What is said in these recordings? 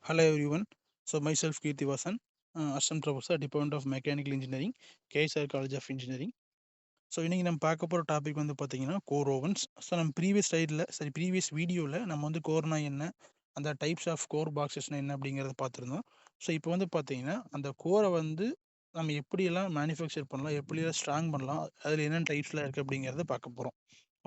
Hello everyone. So myself Kirti Vasan, Assistant Professor, Department of Mechanical Engineering, KSR College of Engineering. So இன்றைக்கி நம்ம பார்க்க போகிற topic வந்து பார்த்தீங்கன்னா கோர் ஓவன்ஸ். ஸோ நம்ம ப்ரீவியஸ் வீடியோவில் நம்ம வந்து கோர்னா என்ன, அந்த டைப்ஸ் ஆஃப் கோர் பாக்ஸஸ்னா என்ன அப்படிங்கிறத பார்த்துருந்தோம். ஸோ இப்போ வந்து பார்த்தீங்கன்னா அந்த கோரை வந்து நம்ம எப்படியெல்லாம் மேனுஃபேக்சர் பண்ணலாம், எப்படியெல்லாம் ஸ்ட்ராங் பண்ணலாம், அதில் என்னென்ன டைப்ஸ்லாம் இருக்குது அப்படிங்கிறத பார்க்க போகிறோம்.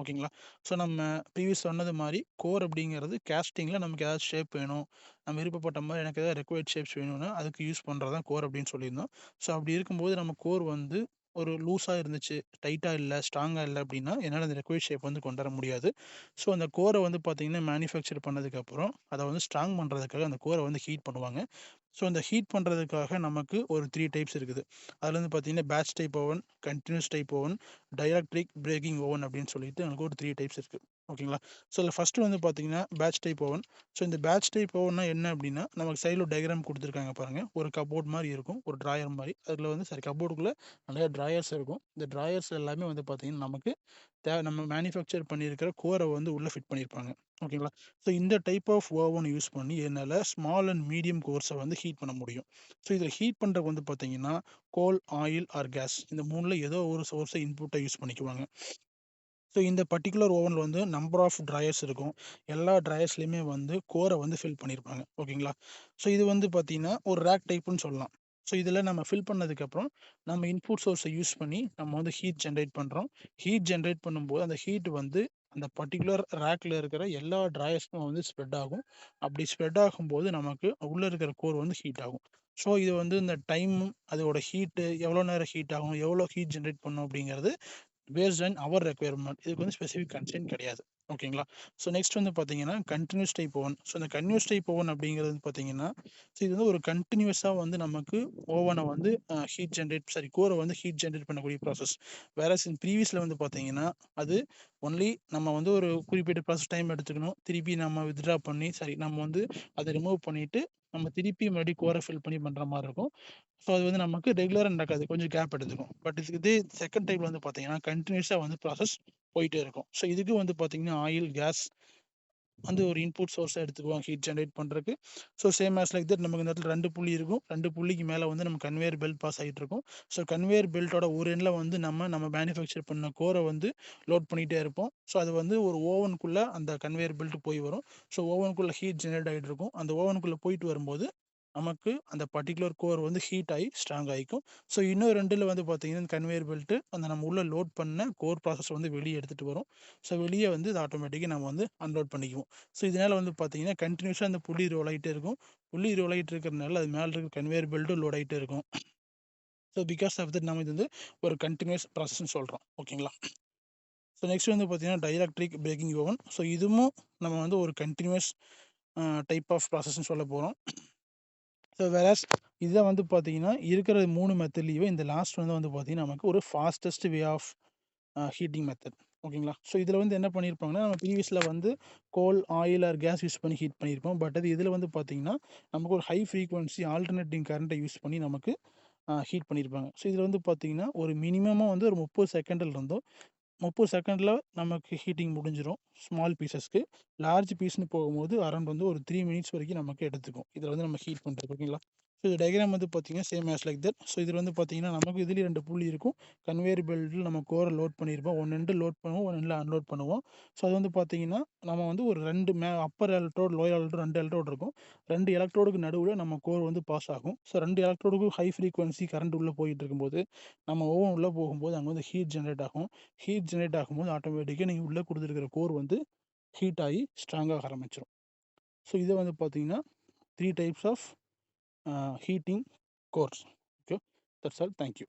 ஓகேங்களா? ஸோ நம்ம ப்ரீவியஸ் சொன்னது மாதிரி கோர் அப்படிங்கிறது கேஸ்டிங்கில் நமக்கு ஏதாவது ஷேப் வேணும், நம்ம விருப்பப்பட்ட மாதிரி எனக்கு ஏதாவது ரெக்வயர்ட் ஷேப்ஸ் வேணும்னா அதுக்கு யூஸ் பண்ணுறது தான் கோர் அப்படின்னு சொல்லியிருந்தோம். ஸோ அப்படி இருக்கும்போது நம்ம கோர் வந்து ஒரு லூஸாக இருந்துச்சு, டைட்டாக இல்லை, ஸ்ட்ராங்காக இல்லை அப்படின்னா என்னால் அந்த ரெக்வயர்ட் ஷேப் வந்து கொண்டு வர முடியாது. ஸோ அந்த கோரை வந்து பார்த்தீங்கன்னா மேனுஃபேக்சர் பண்ணதுக்கப்புறம் அதை வந்து ஸ்ட்ராங் பண்ணுறதுக்காக அந்த கோரை வந்து ஹீட் பண்ணுவாங்க. ஸோ அந்த ஹீட் பண்ணுறதுக்காக நமக்கு ஒரு 3 டைப்ஸ் இருக்குது. அதில் வந்து பார்த்தீங்கன்னா batch type oven, continuous type oven, dielectric breaking oven அப்படின்னு சொல்லிட்டு எனக்கு ஒரு 3 டைப்ஸ் இருக்குது. ஓகேங்களா? ஸோ அதில் ஃபஸ்ட்டு வந்து பார்த்தீங்கன்னா பேட்ச் டைப் ஓவன். ஸோ இந்த பேட்ச் டைப் ஓவன்னா என்ன அப்படின்னா, நமக்கு சைடில் டயக்ராம் கொடுத்துருக்காங்க பாருங்கள். ஒரு கபோர்ட் மாதிரி இருக்கும், ஒரு ட்ராயர் மாதிரி. அதில் வந்து கபோர்டுக்குள்ளே நிறைய ட்ராயர்ஸ் இருக்கும். இந்த ட்ராயர்ஸ் எல்லாமே வந்து பார்த்தீங்கன்னா நமக்கு நம்ம மேனுஃபேக்சர் பண்ணியிருக்கிற கோரை வந்து உள்ளே ஃபிட் பண்ணியிருப்பாங்க. ஓகேங்களா? ஸோ இந்த டைப் ஆஃப் ஓவன் யூஸ் பண்ணி என்னால் ஸ்மால் அண்ட் மீடியம் கோர்ஸை வந்து ஹீட் பண்ண முடியும். ஸோ இதில் ஹீட் பண்ணுறதுக்கு வந்து பார்த்தீங்கன்னா கோல், ஆயில் ஆர் கேஸ் இந்த மூணில் ஏதோ ஒரு சோர்ஸை இன்புட்டை யூஸ் பண்ணிக்குவாங்க. ஸோ இந்த பர்ட்டிகுலர் ஓவனில் வந்து நம்பர் ஆஃப் ட்ராயர்ஸ் இருக்கும். எல்லா ட்ராயர்ஸ்லையுமே வந்து கோரை வந்து ஃபில் பண்ணியிருப்பாங்க. ஓகேங்களா? ஸோ இது வந்து பார்த்தீங்கன்னா ஒரு ரேக் டைப்புன்னு சொல்லலாம். ஸோ இதில் நம்ம ஃபில் பண்ணதுக்கப்புறம் நம்ம இன்புட் சோர்ஸை யூஸ் பண்ணி நம்ம வந்து ஹீட் ஜென்ரேட் பண்ணுறோம். ஹீட் ஜென்ரேட் பண்ணும்போது அந்த ஹீட் வந்து அந்த பர்ட்டிகுலர் ரேக்கில் இருக்கிற எல்லா ட்ராயர்ஸ்க்கும் வந்து ஸ்ப்ரெட் ஆகும். அப்படி ஸ்ப்ரெட் ஆகும்போது நமக்கு உள்ளே இருக்கிற கோர் வந்து ஹீட் ஆகும். ஸோ இது வந்து இந்த டைமும் அதோட ஹீட்டு எவ்வளோ நேரம் ஹீட் ஆகும், எவ்வளோ ஹீட் ஜென்ரேட் பண்ணும் அப்படிங்கிறது பேஸ்ட் ஆன் அவர் ரெக்குயர்மெண்ட். இதுக்கு வந்து ஸ்பெசிஃபிக் கன்ஸ்ட்ரெயின்ட் கிடையாது. ஓகேங்களா? ஸோ நெக்ஸ்ட் வந்து பார்த்தீங்கன்னா கண்டினியூஸ் டைப் ஓவன். ஸோ இந்த கன்டினியூஸ் டைப் ஓவன் அப்படிங்கிறது வந்து பார்த்தீங்கன்னா, ஸோ இது வந்து ஒரு கண்டினியூஸாக வந்து நமக்கு ஓவனை வந்து கோரை வந்து ஹீட் ஜென்ரேட் பண்ணக்கூடிய ப்ராசஸ். வேறஸ் இன் ப்ரீவியஸில் வந்து பார்த்தீங்கன்னா அது ஒன்லி நம்ம வந்து ஒரு குறிப்பிட்ட ப்ராசஸ் டைம் எடுத்துக்கணும். திருப்பி நம்ம வித்ட்ரா பண்ணி நம்ம வந்து அதை ரிமூவ் பண்ணிவிட்டு நம்ம திருப்பி மறுபடியும் கோரை ஃபில் பண்ணி பண்ணுற மாதிரி இருக்கும். ஸோ அது வந்து நமக்கு ரெகுலராக நடக்காது, கொஞ்சம் கேப் எடுத்துக்கும். பட் இதே செகண்ட் டைப்ல வந்து பார்த்தீங்கன்னா கண்டினியூஸாக வந்து ப்ராசஸ் போயிட்டே இருக்கும். ஸோ இதுக்கு வந்து பார்த்தீங்கன்னா ஆயில், கேஸ் வந்து ஒரு இன்புட் சோர்ஸாக எடுத்துக்குவோம் ஹீட் ஜென்ரேட் பண்ணுறதுக்கு. So same as like that நமக்கு இந்த இடத்துல 2 புள்ளி இருக்கும். 2 புள்ளிக்கு மேலே வந்து நம்ம கன்வேயர் பெல்ட் பாஸ் ஆகிட்டு இருக்கும். ஸோ கன்வேயர் பெல்ட்டோட ஒரு எண்டில் வந்து நம்ம மேனுஃபேக்சர் பண்ண கோரை வந்து லோட் பண்ணிகிட்டே இருப்போம். ஸோ அது வந்து ஒரு ஓவனுக்குள்ளே அந்த கன்வேயர் பெல்ட் போய் வரும். ஸோ ஓவனுக்குள்ளே ஹீட் ஜென்ரேட் ஆகிட்டு இருக்கும். அந்த ஓவனுக்குள்ளே போயிட்டு வரும்போது நமக்கு அந்த பர்ட்டிகுலர் கோர் வந்து ஹீட் ஆகி ஸ்ட்ராங் ஆகிக்கும். ஸோ இன்னும் 2ல் வந்து பார்த்தீங்கன்னா கன்வேயர் பெல்ட்டு அந்த நம்ம உள்ள லோட் பண்ண கோர் ப்ராசஸ் வந்து வெளியே எடுத்துகிட்டு வரும். ஸோ வெளியே வந்து இது ஆட்டோமேட்டிக்காக நம்ம வந்து அன்லோட் பண்ணிக்குவோம். ஸோ இதனால் வந்து பார்த்தீங்கன்னா கண்டினியூஸாக அந்த புள்ளி ரோல் ஆகிட்டே இருக்கும். புள்ளி ரோல் ஆகிட்டு இருக்கிறதுனால அது மேலே இருக்க கன்வேயர் பெல்ட்டும் லோட் ஆகிட்டே இருக்கும். ஸோ பிகாஸ் ஆஃப் தட் நம்ம இது வந்து ஒரு கண்டினியூஸ் ப்ராசஸ்ன்னு சொல்கிறோம். ஓகேங்களா? ஸோ நெக்ஸ்ட் வந்து பார்த்தீங்கன்னா டைஎலக்ட்ரிக் பிரேக்கிங் ஓவன். ஸோ இதுவும் நம்ம வந்து ஒரு கண்டினியூஸ் டைப் ஆஃப் ப்ராசஸ்ன்னு சொல்ல போகிறோம். ஸோ வேறஸ் இதை வந்து பார்த்தீங்கன்னா இருக்கிற 3 மெத்தட்லேயே இந்த லாஸ்ட் வந்து பார்த்தீங்கன்னா நமக்கு ஒரு fastest way of heating method. ஓகேங்களா? ஸோ இதில் வந்து என்ன பண்ணியிருப்பாங்கன்னா நம்ம ப்ரீவியஸில் வந்து coal, oil or gas use பண்ணி ஹீட் பண்ணியிருப்போம். பட் அது இதில் வந்து பார்த்தீங்கன்னா நமக்கு ஒரு ஹை ஃப்ரீக்வன்சி ஆல்டர்னேட்டிங் கரண்ட்டை யூஸ் பண்ணி நமக்கு ஹீட் பண்ணியிருப்பாங்க. ஸோ இதில் வந்து பார்த்தீங்கன்னா ஒரு மினிமமாக வந்து ஒரு 30 செகண்டில் இருந்தும் 30 செகண்டில் நமக்கு ஹீட்டிங் முடிஞ்சிடும் ஸ்மால் பீசஸ்க்கு. லார்ஜ் பீஸ்னு போகும்போது அரௌண்ட் வந்து ஒரு 3 மினிட்ஸ் வரைக்கும் நமக்கு எடுத்துக்கும். இதில் வந்து நம்ம ஹீட் பண்ணுறது. ஓகேங்களா? ஸோ இது டயக்ராம் வந்து பார்த்தீங்கன்னா same as like that. So இதில் வந்து பார்த்தீங்கன்னா நமக்கு இதுலேயும் 2 புள்ளி இருக்கும். கன்வேயர் பெல்ட்டில் நம்ம கோரை லோட் பண்ணியிருப்போம். ஒன்று எண்டு லோட் பண்ணுவோம், ஒன்று எண்டில் அன்லோட் பண்ணுவோம். ஸோ அது வந்து பார்த்தீங்கன்னா நம்ம வந்து ஒரு 2 upper electrode, lower electrode 2 electrode இருக்கும். 2 எலக்ட்ரோடுக்கு நடுவில் நம்ம கோர் வந்து பாஸ் ஆகும். ஸோ 2 எலக்ட்ரோடுக்கும் ஹை ஃப்ரீக்வன்சி கரண்ட் உள்ளே போயிட்டு இருக்கும்போது நம்ம ஓவன் உள்ளே போகும்போது அங்கே வந்து ஹீட் ஜென்ரேட் ஆகும். ஹீட் ஜென்ரேட் ஆகும்போது ஆட்டோமேட்டிக்காக நீங்கள் உள்ளே கொடுத்துருக்கிற கோர் வந்து ஹீட் ஆகி ஸ்ட்ராங்காக ஆரம்பிச்சிடும். ஸோ இதை வந்து பார்த்தீங்கன்னா 3 types of heating course. Okay, that's all. Thank you.